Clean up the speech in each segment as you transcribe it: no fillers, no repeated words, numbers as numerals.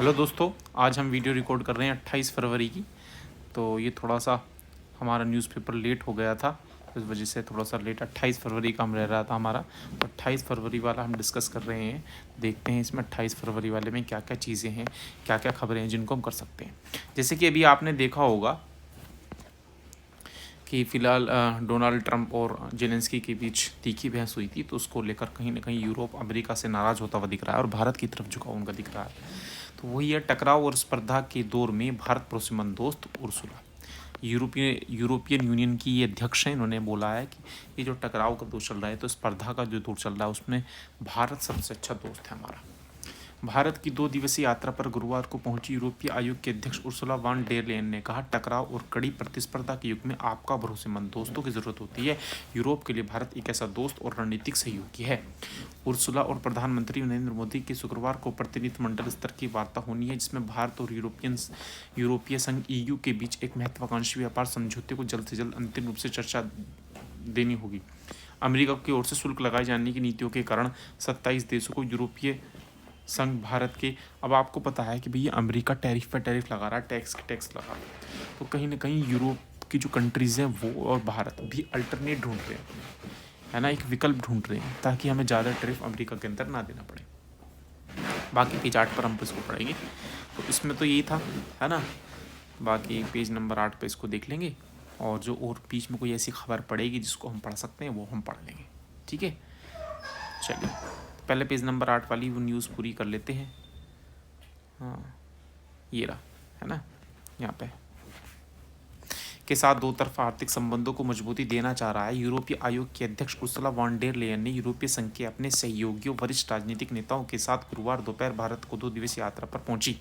Hello दोस्तों, आज हम वीडियो रिकॉर्ड कर रहे हैं 28 फरवरी की। तो ये थोड़ा सा हमारा न्यूज़पेपर लेट हो गया था, इस वजह से थोड़ा सा लेट 28 फरवरी का हम रह रहा था हमारा। तो 28 फरवरी वाला हम डिस्कस कर रहे हैं। देखते हैं इसमें 28 फरवरी वाले में क्या क्या चीज़ें हैं, क्या क्या खबरें हैं जिनको हम कर सकते हैं। जैसे कि अभी आपने देखा होगा कि फ़िलहाल डोनाल्ड ट्रंप और जेलेंस्की के बीच तीखी बहस हुई थी, तो उसको लेकर कहीं ना कहीं यूरोप अमेरिका से नाराज़ होता हुआ दिख रहा है और भारत की तरफ झुकाव उनका दिख रहा है। तो वही है, टकराव और स्पर्धा के दौर में भारत भरोसेमंद दोस्त उर्सुला। यूरोपियन यूनियन की ये अध्यक्ष हैं, इन्होंने बोला है कि ये जो टकराव का दौर चल रहा है, तो स्पर्धा का जो दौर चल रहा है उसमें भारत सबसे अच्छा दोस्त है हमारा। भारत की 2 दिवसीय यात्रा पर गुरुवार को पहुंची यूरोपीय आयोग की अध्यक्ष उर्सुला वान डेर लेयन ने कहा, टकराव और कड़ी प्रतिस्पर्धा के युग में आपका भरोसेमंद दोस्तों की जरूरत होती है। यूरोप के लिए भारत एक ऐसा दोस्त और रणनीतिक सहयोगी है। उर्सुला और प्रधानमंत्री नरेंद्र मोदी की शुक्रवार को प्रतिनिधिमंडल स्तर की वार्ता होनी है, जिसमें भारत और यूरोपीय संघ ईयू के बीच एक महत्वाकांक्षी व्यापार समझौते को जल्द से जल्द अंतिम रूप से चर्चा देनी होगी। अमेरिका की ओर से शुल्क लगाए जाने की नीतियों के कारण 27 देशों को यूरोपीय संघ भारत के, अब आपको पता है कि भैया अमेरिका टैरिफ पे टैरिफ लगा रहा है, टैक्स लगा रहा है, तो कहीं ना कहीं यूरोप की जो कंट्रीज़ हैं वो और भारत भी अल्टरनेट ढूंढ रहे हैं, है ना, एक विकल्प ढूंढ रहे हैं ताकि हमें ज़्यादा टैरिफ अमेरिका के अंदर ना देना पड़े। बाकी पेज 8 पर हम इसको पढ़ेंगे, तो इसमें तो यही था, है ना। बाकी पेज नंबर 8 पे इसको देख लेंगे, और जो और बीच में कोई ऐसी खबर पड़ेगी जिसको हम पढ़ सकते हैं वो हम पढ़ लेंगे, ठीक है। चलिए, पहले पेज नंबर 8 वाली वो न्यूज़ पूरी कर लेते हैं। हाँ, ये रहा, है ना, यहाँ पे के साथ दो तरफा आर्थिक संबंधों को मजबूती देना चाह रहा है। यूरोपीय आयोग की अध्यक्ष उर्सुला वॉन डेर लेयन ने यूरोपीय संघ के अपने सहयोगियों वरिष्ठ राजनीतिक नेताओं के साथ गुरुवार दोपहर भारत को 2 दिवसीय यात्रा पर पहुंची।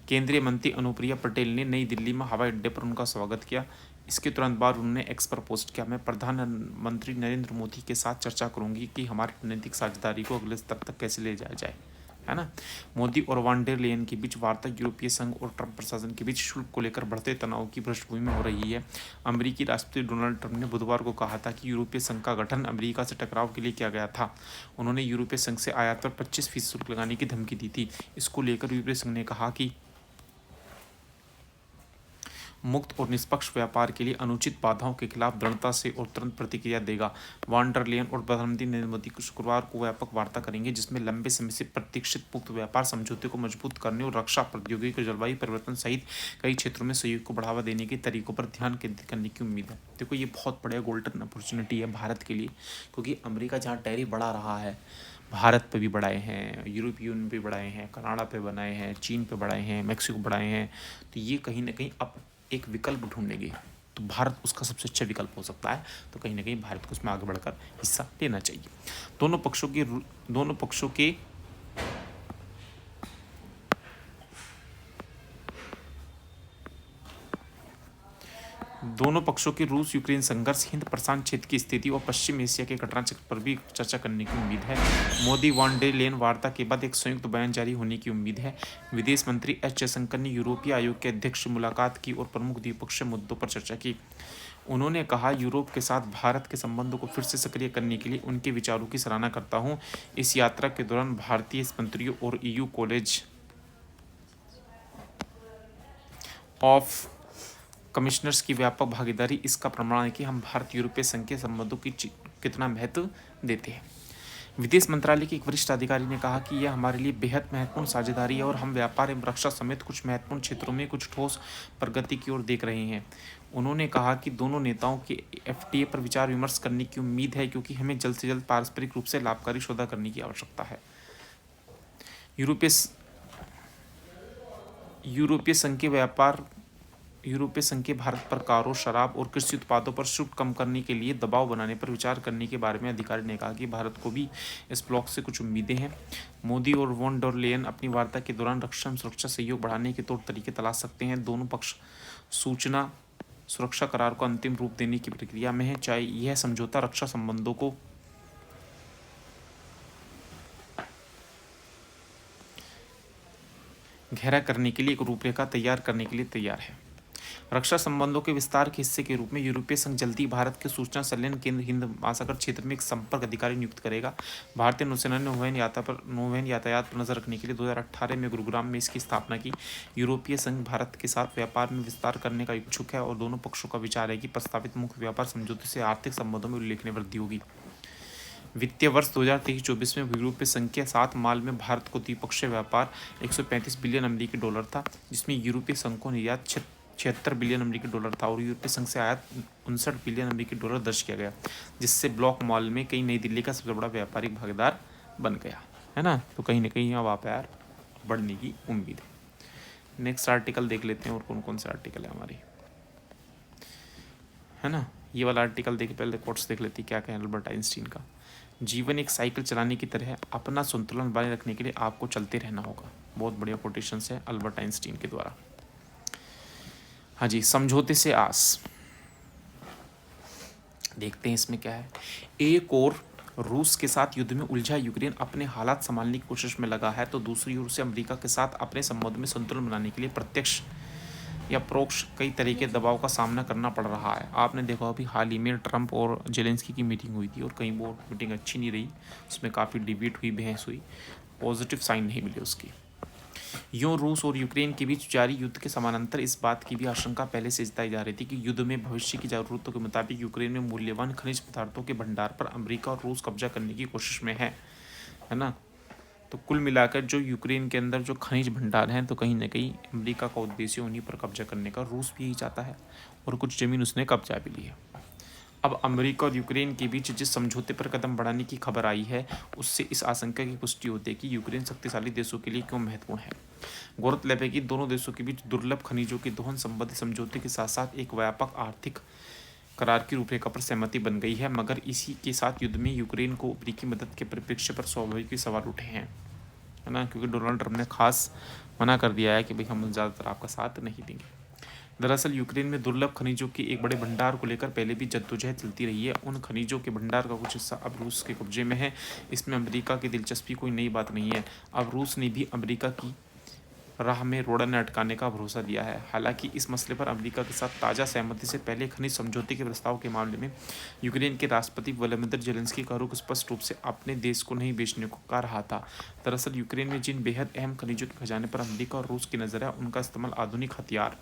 केंद्रीय मंत्री अनुप्रिया पटेल ने नई दिल्ली में हवाई अड्डे पर उनका स्वागत किया। इसके तुरंत बाद उन्होंने एक्स पर पोस्ट किया, मैं प्रधानमंत्री नरेंद्र मोदी के साथ चर्चा करूंगी कि हमारी रणनीतिक साझेदारी को अगले स्तर तक कैसे ले जाया जाए, है ना। मोदी और वान डेर लेयन के बीच वार्ता यूरोपीय संघ और ट्रंप प्रशासन के बीच शुल्क को लेकर बढ़ते तनाव की पृष्ठभूमि में हो रही है। अमेरिकी राष्ट्रपति डोनाल्ड ट्रंप ने बुधवार को कहा था कि यूरोपीय संघ का गठन अमेरिका से टकराव के लिए किया गया था। उन्होंने यूरोपीय संघ से आयात पर 25% शुल्क लगाने की धमकी दी थी। इसको लेकर यूरोपीय संघ ने कहा कि मुक्त और निष्पक्ष व्यापार के लिए अनुचित बाधाओं के खिलाफ दृढ़ता से और तुरंत प्रतिक्रिया देगा। वान डर लेयन और प्रधानमंत्री नरेंद्र मोदी को शुक्रवार को व्यापक वार्ता करेंगे, जिसमें लंबे समय से प्रतीक्षित मुक्त व्यापार समझौते को मजबूत करने और रक्षा प्रौद्योगिकी और जलवायु परिवर्तन सहित कई क्षेत्रों में सहयोग को बढ़ावा देने के तरीकों पर ध्यान केंद्रित करने की उम्मीद है। देखो, ये बहुत बड़ा गोल्डन अपॉर्चुनिटी है भारत के लिए, क्योंकि अमेरिका जहाँ टैरिफ बढ़ा रहा है, भारत पे भी बढ़ाए हैं, यूरोपीय यूनियन पे बढ़ाए हैं, कनाडा पे बनाए हैं, चीन पे बढ़ाए हैं, मैक्सिको बढ़ाए हैं, तो ये कहीं ना कहीं अब एक विकल्प ढूंढेंगे, तो भारत उसका सबसे अच्छा विकल्प हो सकता है। तो कहीं ना कहीं भारत को उसमें आगे बढ़कर हिस्सा लेना चाहिए। दोनों पक्षों के दोनों पक्षों के रूस यूक्रेन संघर्ष, हिंद प्रशांत क्षेत्र की स्थिति और पश्चिम एशिया के घटनाचक्र पर भी चर्चा करने की उम्मीद है। मोदी वॉन डेर लेयन वार्ता के बाद एक संयुक्त बयान जारी होने की उम्मीद है। विदेश मंत्री एस जयशंकर ने यूरोपीय आयोग के अध्यक्ष से मुलाकात की और प्रमुख द्विपक्षीय मुद्दों पर चर्चा की। उन्होंने कहा, यूरोप के साथ भारत के संबंधों को फिर से सक्रिय करने के लिए उनके विचारों की सराहना करता हूं। इस यात्रा के दौरान भारतीय मंत्रियों और ईयू कॉलेज ऑफ कमिश्नर्स की व्यापक भागीदारी इसका प्रमाण है कि हम भारत यूरोपीय संघ के संबंधों की कितना महत्व देते हैं। विदेश मंत्रालय के एक वरिष्ठ अधिकारी ने कहा कि यह हमारे लिए बेहद महत्वपूर्ण साझेदारी है और हम व्यापार एवं रक्षा समेत कुछ महत्वपूर्ण क्षेत्रों में कुछ ठोस प्रगति की ओर देख रहे हैं। उन्होंने कहा कि दोनों नेताओं के एफटीए पर विचार विमर्श करने की उम्मीद है, क्योंकि हमें जल्द से जल्द पारस्परिक रूप से लाभकारी सौदा करने की आवश्यकता है। यूरोपीय यूरोपीय संघ के व्यापार यूरोपीय संघ के भारत पर कारों, शराब और कृषि उत्पादों पर शुल्क कम करने के लिए दबाव बनाने पर विचार करने के बारे में अधिकारी ने कहा कि भारत को भी इस ब्लॉक से कुछ उम्मीदें हैं। मोदी और वॉन डर लेयन अपनी वार्ता के दौरान रक्षा एवं सुरक्षा सहयोग बढ़ाने के तौर तरीके तलाश सकते हैं। दोनों पक्ष सूचना सुरक्षा करार को अंतिम रूप देने की प्रक्रिया में है, चाहे यह समझौता रक्षा संबंधों को गहरा करने के लिए एक रूपरेखा तैयार करने के लिए तैयार है। रक्षा संबंधों के विस्तार के हिस्से के रूप में यूरोपीय संघ जल्दी भारत के सूचना संलयन केंद्र हिंद महासागर क्षेत्र में एक संपर्क अधिकारी नियुक्त करेगा। भारतीय नौसेना ने नौवहन यातायात पर नजर रखने के लिए 2018 में गुरुग्राम में इसकी स्थापना की। यूरोपीय संघ भारत के साथ व्यापार में विस्तार करने का इच्छुक है और दोनों पक्षों का विचार है कि प्रस्तावित मुख्य व्यापार समझौते से आर्थिक संबंधों में उल्लेखनीय वृद्धि होगी। वित्तीय वर्ष 2023-24 में यूरोपीय संघ के साथ माल में भारत को द्विपक्षीय व्यापार 135 बिलियन अमेरिकी डॉलर था, जिसमें यूरोपीय संघ को निर्यात 76 बिलियन अमेरिकी डॉलर था और यूरोपीय संघ से आयात 59 बिलियन अमेरिकी डॉलर दर्ज किया गया, जिससे ब्लॉक मॉल में कई नई दिल्ली का सबसे बड़ा व्यापारिक भागीदार बन गया है ना। तो कहीं ना कहीं यहाँ व्यापार बढ़ने की उम्मीद है। नेक्स्ट आर्टिकल देख लेते हैं और कौन कौन से आर्टिकल है हमारी, है ना। ये वाला आर्टिकल देख, पहले कोट्स देख लेते हैं क्या कहें अल्बर्ट आइंस्टीन का। जीवन एक साइकिल चलाने की तरह है, अपना संतुलन बनाए रखने के लिए आपको चलते रहना होगा। बहुत बढ़िया कोटेशन है अल्बर्ट आइंस्टीन के द्वारा। हाँ जी, समझौते से आस देखते हैं इसमें क्या है। एक और रूस के साथ युद्ध में उलझा यूक्रेन अपने हालात संभालने की कोशिश में लगा है, तो दूसरी ओर से अमेरिका के साथ अपने संबंध में संतुलन बनाने के लिए प्रत्यक्ष या परोक्ष कई तरह के दबाव का सामना करना पड़ रहा है। आपने देखा अभी हाल ही में ट्रंप और जेलेंस्की की मीटिंग हुई थी और कहीं वो मीटिंग अच्छी नहीं रही, उसमें काफ़ी डिबेट हुई, बहस हुई, पॉजिटिव साइन नहीं मिले उसकी। यूं रूस और यूक्रेन के बीच जारी युद्ध के समानांतर इस बात की भी आशंका पहले से जताई जा रही थी कि युद्ध में भविष्य की जरूरतों के मुताबिक यूक्रेन में मूल्यवान खनिज पदार्थों के भंडार पर अमेरिका और रूस कब्जा करने की कोशिश में है ना। तो कुल मिलाकर जो यूक्रेन के अंदर जो खनिज भंडार हैं, तो कहीं ना कहीं अमेरिका का उद्देश्य उन्हीं पर कब्जा करने का। रूस भी यही चाहता है और कुछ ज़मीन उसने कब्जा भी ली है। अब अमेरिका और यूक्रेन के बीच जिस समझौते पर कदम बढ़ाने की खबर आई है, उससे इस आशंका की पुष्टि होती है कि यूक्रेन शक्तिशाली देशों के लिए क्यों महत्वपूर्ण है। गौरतलब है कि दोनों देशों के बीच दुर्लभ खनिजों के दोहन संबंधी समझौते के साथ साथ एक व्यापक आर्थिक करार की रूपरेखा पर सहमति बन गई है, मगर इसी के साथ युद्ध में यूक्रेन को अमेरिकी मदद के परिप्रेक्ष्य पर स्वाभाविक ही सवाल उठे हैं, है ना, क्योंकि डोनाल्ड ट्रंप ने खास मना कर दिया है कि भाई हम ज़्यादातर आपका साथ नहीं देंगे। दरअसल यूक्रेन में दुर्लभ खनिजों के एक बड़े भंडार को लेकर पहले भी जद्दोजहद चलती रही है। उन खनिजों के भंडार का कुछ हिस्सा अब रूस के कब्जे में है। इसमें अमेरिका की दिलचस्पी कोई नई बात नहीं है। अब रूस ने भी अमेरिका की राह में रोड़ा न अटकाने का भरोसा दिया है। हालांकि इस मसले पर अमेरिका के साथ ताज़ा सहमति से पहले खनिज समझौते के प्रस्ताव के मामले में यूक्रेन के राष्ट्रपति व्लादिमीर जेलेंस्की का रुख स्पष्ट रूप से अपने देश को नहीं बेचने को कह रहा था। दरअसल यूक्रेन में जिन बेहद अहम खनिजों के खजाने पर अमेरिका और रूस की नज़र है, उनका इस्तेमाल आधुनिक हथियार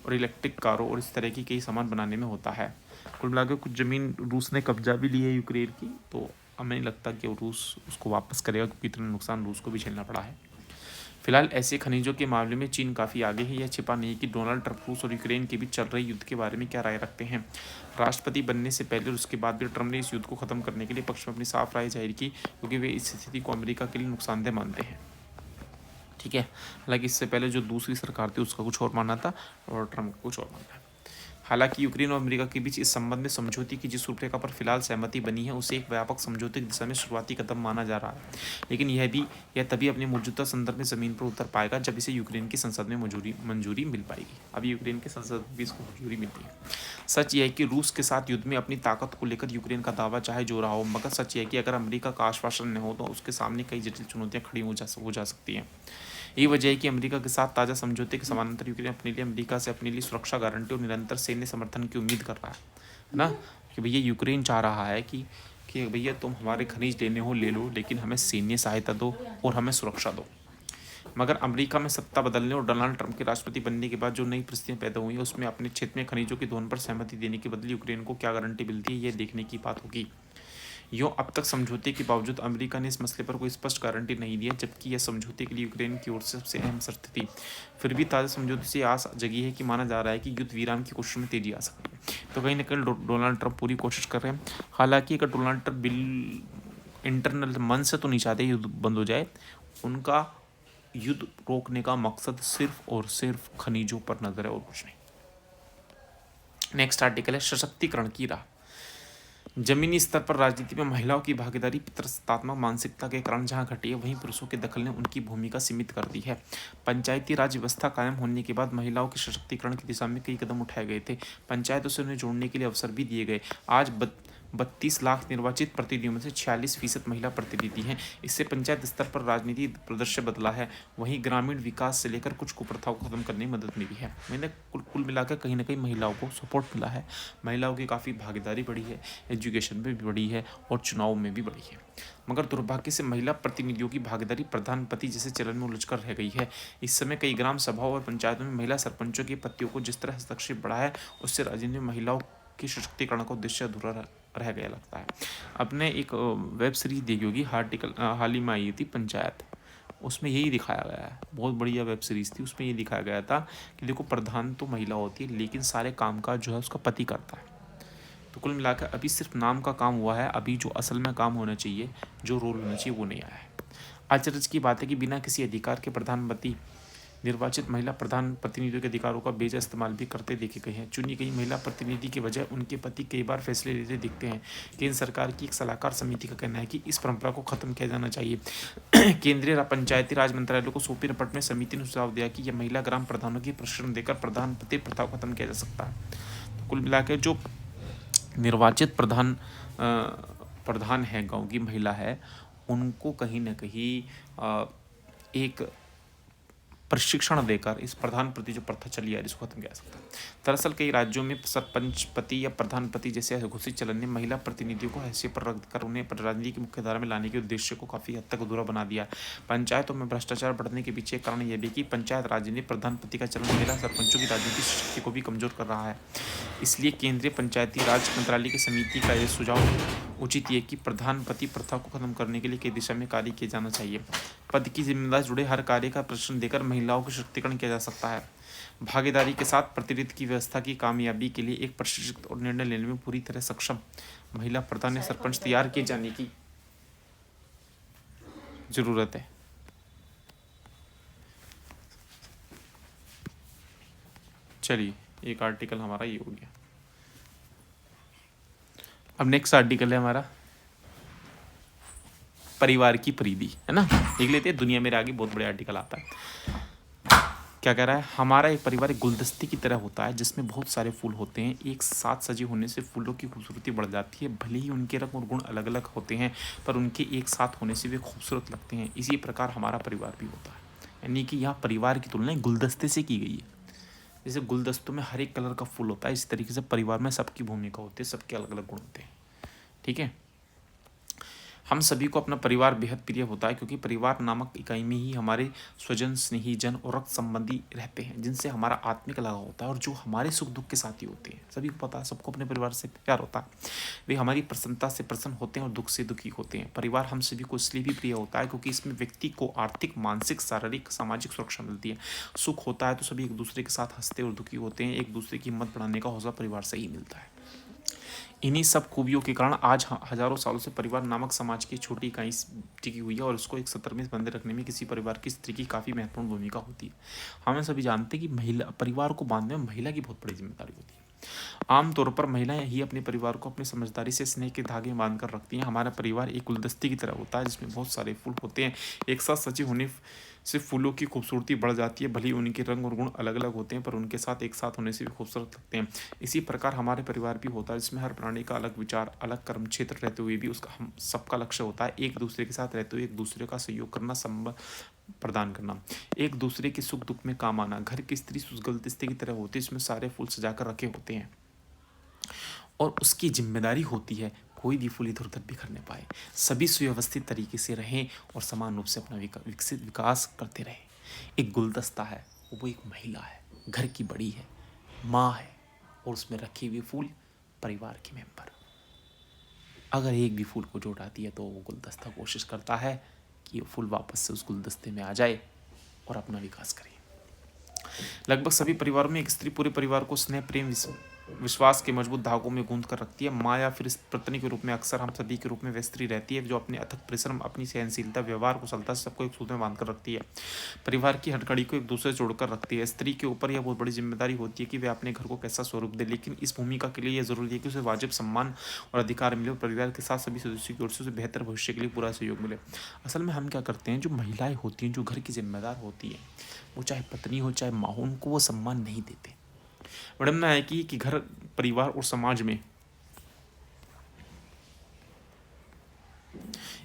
और इलेक्ट्रिक कारों और इस तरह की कई सामान बनाने में होता है। कुल मिलाकर कुछ ज़मीन रूस ने कब्जा भी ली है यूक्रेन की, तो हमें नहीं लगता कि रूस उसको वापस करेगा, क्योंकि इतना नुकसान रूस को भी झेलना पड़ा है। फिलहाल ऐसे खनिजों के मामले में चीन काफ़ी आगे है। यह छिपा नहीं कि डोनाल्ड ट्रंप रूस और यूक्रेन के बीच चल रहे युद्ध के बारे में क्या राय रखते हैं। राष्ट्रपति बनने से पहले और उसके बाद भी ट्रंप ने इस युद्ध को खत्म करने के लिए पक्ष में अपनी साफ राय जाहिर की, क्योंकि वे इस स्थिति को अमेरिका के लिए नुकसानदेह मानते हैं। ठीक है, हालांकि इससे पहले जो दूसरी सरकार थी उसका कुछ और मानना था और ट्रंप का कुछ और मानना है। हालांकि यूक्रेन और अमेरिका के बीच इस संबंध में समझौते की जिस रूपरेखा पर फिलहाल सहमति बनी है, उसे एक व्यापक समझौते की दिशा में शुरुआती कदम माना जा रहा है। लेकिन यह तभी अपने मौजूदा संदर्भ में ज़मीन पर उतर पाएगा जब इसे यूक्रेन की संसद में मंजूरी मिल पाएगी। अभी यूक्रेन की संसद में भी इसको मंजूरी मिलती है। सच यह है कि रूस के साथ युद्ध में अपनी ताकत को लेकर यूक्रेन का दावा चाहे जो रहा हो, मगर सच यह है कि अगर अमेरिका का आश्वासन न हो तो उसके सामने कई जटिल चुनौतियाँ खड़ी हो जा सकती हैं। यही वजह है कि अमेरिका के साथ ताज़ा समझौते के समानांतर यूक्रेन अमेरिका से अपने लिए सुरक्षा गारंटी और निरंतर सैन्य समर्थन की उम्मीद कर रहा है ना, कि भैया यूक्रेन चाह रहा है कि भैया तुम हमारे खनिज लेने हो ले लो, लेकिन हमें सैन्य सहायता दो और हमें सुरक्षा दो। मगर अमेरिका में सत्ता बदलने और डोनाल्ड ट्रंप के राष्ट्रपति बनने के बाद जो नई परिस्थितियां पैदा हुई है, उसमें अपने क्षेत्र में खनिजों के दोहन पर सहमति देने के बदले यूक्रेन को क्या गारंटी मिलती है, ये देखने की बात होगी। यूँ अब तक समझौते के बावजूद अमेरिका ने इस मसले पर कोई स्पष्ट गारंटी नहीं दिया, जबकि यह समझौते के लिए यूक्रेन की ओर से सबसे अहम शर्त थी। फिर भी ताज़ा समझौते से आस जगी है कि माना जा रहा है कि युद्ध विराम की कोशिश में तेजी आ सकती है। तो कहीं ना कहीं डोनाल्ड ट्रंप पूरी कोशिश कर रहे हैं। हालांकि अगर डोनाल्ड ट्रंप इंटरनल मन से तो नहीं चाहते युद्ध बंद हो जाए, उनका युद्ध रोकने का मकसद सिर्फ और सिर्फ खनिजों पर नजर है और कुछ नहीं। नेक्स्ट आर्टिकल है सशक्तिकरण की राह। जमीनी स्तर पर राजनीति में महिलाओं की भागीदारी पितृसत्तात्मक मानसिकता के कारण जहां घटी है, वहीं पुरुषों के दखल ने उनकी भूमिका सीमित कर दी है। पंचायती राज व्यवस्था कायम होने के बाद महिलाओं के सशक्तिकरण की दिशा में कई कदम उठाए गए थे। पंचायतों से उन्हें जोड़ने के लिए अवसर भी दिए गए। आज 32 लाख निर्वाचित प्रतिनिधियों में से 46% महिला प्रतिनिधि हैं। इससे पंचायत स्तर पर राजनीति प्रदर्शन बदला है। वहीं ग्रामीण विकास से लेकर कुछ कुप्रथाओं को खत्म करने में मदद मिली है। मैंने कुल मिलाकर कहीं ना कहीं महिलाओं को सपोर्ट मिला है। महिलाओं की काफ़ी भागीदारी बढ़ी है, एजुकेशन में भी बढ़ी है और चुनाव में भी बढ़ी है। मगर दुर्भाग्य से महिला प्रतिनिधियों की भागीदारी प्रधानपति जैसे चलन में उलझकर रह गई है। इस समय कई ग्राम सभाओं और पंचायतों में महिला सरपंचों की पत्तियों को जिस तरह हस्तक्षेप बढ़ा है, उससे राजनीति में महिलाओं के सशक्तिकरण का उद्देश्य अधूरा रह गया लगता है। आपने एक वेब सीरीज देखी होगी, हाल ही में आई थी पंचायत, उसमें यही दिखाया गया है। बहुत बढ़िया वेब सीरीज थी। उसमें ये दिखाया गया था कि देखो, प्रधान तो महिला होती है लेकिन सारे कामकाज जो है उसका पति करता है। तो कुल मिलाकर अभी सिर्फ नाम का काम हुआ है, अभी जो असल में काम होना चाहिए, जो रोल होना चाहिए, वो नहीं आया है। आश्चर्य की बात है कि बिना किसी अधिकार के प्रधानमंत्री निर्वाचित महिला प्रधान प्रतिनिधियों के अधिकारों का बेजा इस्तेमाल भी करते देखे गए हैं। चुनी गई महिला प्रतिनिधि के बजाय उनके पति कई बार फैसले लेते दिखते हैं। केंद्र सरकार की एक सलाहकार समिति का कहना है कि इस परंपरा को खत्म किया जाना चाहिए। केंद्रीय पंचायती राज मंत्रालय को सौंपी रिपोर्ट में समिति ने सुझाव दिया कि यह महिला ग्राम प्रधानों की प्रशिक्षण देकर प्रधानपति प्रथा को खत्म किया जा सकता है। तो कुल मिलाकर जो निर्वाचित प्रधान है, गाँव की महिला है, उनको कहीं ना कहीं एक प्रशिक्षण देकर इस प्रधानपति जो प्रथा चली आ रही इसको खत्म किया जा सकता है। दरअसल कई राज्यों में सरपंच पति या प्रधानपति जैसे घोषित चलन ने महिला प्रतिनिधियों को हैसियत पर रख कर उन्हें राजनीति की मुख्यधारा में लाने के उद्देश्य को काफ़ी हद तक अधूरा बना दिया। पंचायतों में भ्रष्टाचार बढ़ने के पीछे कारण यह भी कि पंचायत राजनीति प्रधानपति का चलन महिला सरपंचों की राजनीतिक शक्ति को भी कमजोर कर रहा है। इसलिए केंद्रीय पंचायती राज मंत्रालय की समिति का यह सुझाव उचित है कि प्रधानपति प्रथा को खत्म करने के लिए कई दिशा में कार्य किया जाना चाहिए। पद की जिम्मेदारी जुड़े हर कार्य का प्रदर्शन देकर महिलाओं को सशक्तिकरण किया जा सकता है। भागीदारी के साथ प्रतिनिधि की व्यवस्था की कामयाबी के लिए एक प्रशिक्षित और निर्णय लेने में पूरी तरह सक्षम महिला प्रधान या सरपंच तैयार किए जाने की जरूरत है। चलिए, एक आर्टिकल हमारा ये हो गया। अब नेक्स्ट आर्टिकल है हमारा परिवार की परिधि, है ना। देख लेते हैं, दुनिया मेरे आगे बहुत बड़े आर्टिकल आता है। क्या कह रहा है, हमारा एक परिवार एक गुलदस्ते की तरह होता है जिसमें बहुत सारे फूल होते हैं। एक साथ सजे होने से फूलों की खूबसूरती बढ़ जाती है। भले ही उनके रंग और गुण अलग अलग होते हैं, पर उनके एक साथ होने से वे खूबसूरत लगते हैं। इसी प्रकार हमारा परिवार भी होता है। यानी कि यहाँ परिवार की तुलना गुलदस्ते से की गई है। जैसे गुलदस्तों में हर एक कलर का फूल होता है, इसी तरीके से परिवार में सबकी भूमिका होती है, सबके अलग अलग गुण होते हैं। ठीक है। हम सभी को अपना परिवार बेहद प्रिय होता है, क्योंकि परिवार नामक इकाई में ही हमारे स्वजन, स्नेही जन और रक्त संबंधी रहते हैं, जिनसे हमारा आत्मिक लगाव होता है और जो हमारे सुख दुख के साथी होते हैं। सभी को पता है, सबको अपने परिवार से प्यार होता है। वे हमारी प्रसन्नता से प्रसन्न होते हैं और दुख से दुखी होते हैं। परिवार हम सभी को इसलिए भी प्रिय होता है क्योंकि इसमें व्यक्ति को आर्थिक, मानसिक, शारीरिक, सामाजिक सुरक्षा मिलती है। सुख होता है तो सभी एक दूसरे के साथ हंसते और दुखी होते हैं। एक दूसरे की हिम्मत बढ़ाने का हौसला परिवार से ही मिलता है। इन्हीं सब खूबियों के कारण आज हजारों सालों से परिवार नामक समाज की छोटी इकाई टिकी हुई है और उसको एक सत्र में बंधे रखने में किसी परिवार की स्त्री की काफ़ी महत्वपूर्ण भूमिका होती है। हमें सभी जानते हैं कि महिला परिवार को बांधने में महिला की बहुत बड़ी जिम्मेदारी होती है। आमतौर पर महिलाएं ही अपने परिवार को अपनी समझदारी से स्नेह के धागे बांध कर रखती हैं। हमारा परिवार एक गुलदस्ते की तरह होता है जिसमें बहुत सारे फूल होते हैं। एक साथ सजे होने से फूलों की खूबसूरती बढ़ जाती है। भले ही उनके रंग और गुण अलग अलग होते हैं, पर उनके साथ एक साथ होने से भी खूबसूरत लगते हैं। इसी प्रकार हमारे परिवार भी होता है जिसमें हर प्राणी का अलग विचार, अलग कर्म क्षेत्र रहते हुए भी उसका हम सबका लक्ष्य होता है एक दूसरे के साथ रहते हुए एक दूसरे का सहयोग करना, संबंध प्रदान करना, एक दूसरे के सुख दुख में काम आना। घर की स्त्री उस गुलदस्ते की तरह होती है जिसमें सारे फूल सजाकर रखे होते हैं और उसकी जिम्मेदारी होती है कोई भी फूल इधर उधर बिखर नहीं पाए, सभी सुव्यवस्थित तरीके से रहें और समान रूप से अपना विकास करते रहें। एक गुलदस्ता है, वो एक महिला है, घर की बड़ी है, माँ है, और उसमें रखे हुए फूल परिवार के मेंबर। अगर एक भी फूल को जोड़ाती है तो वो गुलदस्ता कोशिश करता है कि ये फूल वापस से उस गुलदस्ते में आ जाए और अपना विकास करे। लगभग सभी परिवारों में एक स्त्री पूरे परिवार को स्नेह, प्रेम, विश्वास के मजबूत धागों में गूंथ कर रखती है। माँ या फिर पत्नी के रूप में अक्सर हम सभी के रूप में वह स्त्री रहती है जो अपने अथक परिश्रम, अपनी सहनशीलता, व्यवहार, कुशलता से सबको एक सूत्र में बांध कर रखती है। परिवार की हर कड़ी को एक दूसरे से जोड़कर रखती है। स्त्री के ऊपर यह बहुत बड़ी जिम्मेदारी होती है कि वह अपने घर को कैसा स्वरूप दे, लेकिन इस भूमिका के लिए यह जरूरी है कि उसे वाजिब सम्मान और अधिकार मिले और परिवार के साथ सभी सदस्यों की ओर से उसे बेहतर भविष्य के लिए पूरा सहयोग मिले। असल में हम क्या करते हैं, जो महिलाएं होती हैं, जो घर की जिम्मेदार होती हैं, वो चाहे पत्नी हो चाहे माँ हो, उनको वो सम्मान नहीं देते। विडम्बना है कि घर, परिवार और समाज में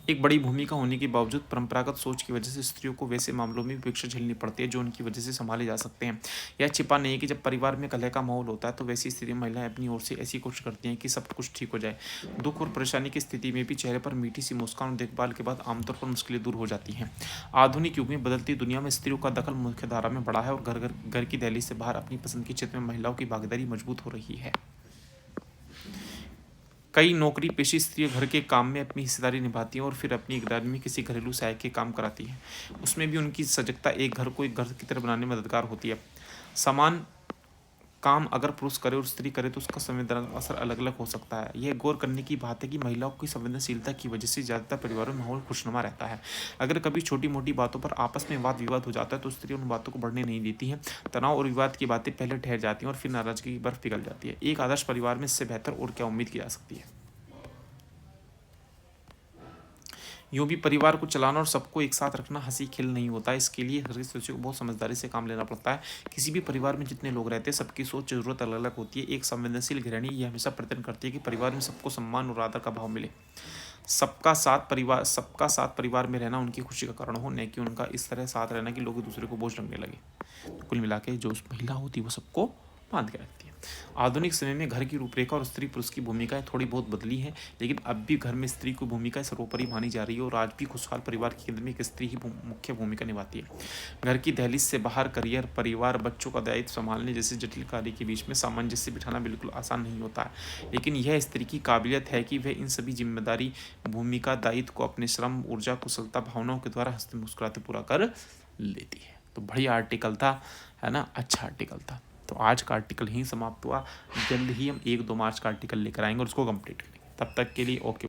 एक बड़ी भूमिका होने के बावजूद परंपरागत सोच की वजह से स्त्रियों को वैसे मामलों में उपेक्षा झेलनी पड़ती है जो उनकी वजह से संभाले जा सकते हैं। यह छिपा नहीं है कि जब परिवार में कलह का माहौल होता है तो वैसी स्थिति में महिलाएं अपनी ओर से ऐसी कोशिश करती हैं कि सब कुछ ठीक हो जाए। दुख और परेशानी की स्थिति में भी चेहरे पर मीठी सी मुस्कान और देखभाल के बाद आमतौर पर मुश्किलें दूर हो जाती हैं। आधुनिक युग में बदलती दुनिया में स्त्रियों का दखल मुख्य धारा में बढ़ा है और घर घर घर की दहलीज से बाहर अपनी पसंद के क्षेत्र में महिलाओं की भागीदारी मजबूत हो रही है। कई नौकरी पेशी स्त्रियां घर के काम में अपनी हिस्सेदारी निभाती हैं और फिर अपनी इकदार में किसी घरेलू सहायक के काम कराती हैं। उसमें भी उनकी सजगता एक घर को एक घर की तरह बनाने में मददगार होती है। समान काम अगर पुरुष करे और स्त्री करे तो उसका संवेदनात्मक असर अलग अलग हो सकता है। यह गौर करने की बात है कि महिलाओं की संवेदनशीलता की वजह से ज़्यादातर परिवारों में माहौल खुशनुमा रहता है। अगर कभी छोटी मोटी बातों पर आपस में वाद विवाद हो जाता है तो स्त्री उन बातों को बढ़ने नहीं देती हैं। तनाव और विवाद की बातें पहले ठहर जाती हैं और फिर नाराजगी की बर्फ पिघल जाती है। एक आदर्श परिवार में इससे बेहतर और क्या उम्मीद की जा सकती है। यूँ भी परिवार को चलाना और सबको एक साथ रखना हंसी खेल नहीं होता। इसके लिए हर सदस्य को बहुत समझदारी से काम लेना पड़ता है। किसी भी परिवार में जितने लोग रहते हैं सबकी सोच जरूरत अलग अलग होती है। एक संवेदनशील गृहिणी ये हमेशा प्रयत्न करती है कि परिवार में सबको सम्मान और आदर का भाव मिले। सबका साथ परिवार में रहना उनकी खुशी का कारण हो, न कि उनका इस तरह साथ रहना कि लोग एक दूसरे को बोझ लगने लगे। तो कुल मिला के जो महिला होती है वो सबको बांध के रखती है। आधुनिक समय में घर की रूपरेखा और स्त्री पुरुष की भूमिकाएं थोड़ी बहुत बदली हैं, लेकिन अब भी घर में स्त्री की भूमिका सर्वोपरि मानी जा रही है और आज भी खुशहाल परिवार के केंद्र में एक स्त्री ही मुख्य भूमिका निभाती है। घर की दहलीज से बाहर करियर, परिवार, बच्चों का दायित्व संभालने जैसे जटिल कार्य के बीच में सामंजस्य बिठाना बिल्कुल आसान नहीं होता है, लेकिन यह स्त्री की काबिलियत है कि वह इन सभी जिम्मेदारी, भूमिका, दायित्व को अपने श्रम, ऊर्जा, कुशलता, भावनाओं के द्वारा हंसते मुस्कुराते पूरा कर लेती है। तो बढ़िया आर्टिकल था, है ना, अच्छा आर्टिकल था। तो आज का आर्टिकल ही समाप्त हुआ। जल्द ही हम 1-2 मार्च का आर्टिकल लेकर आएंगे और उसको कंप्लीट करेंगे। तब तक के लिए ओके।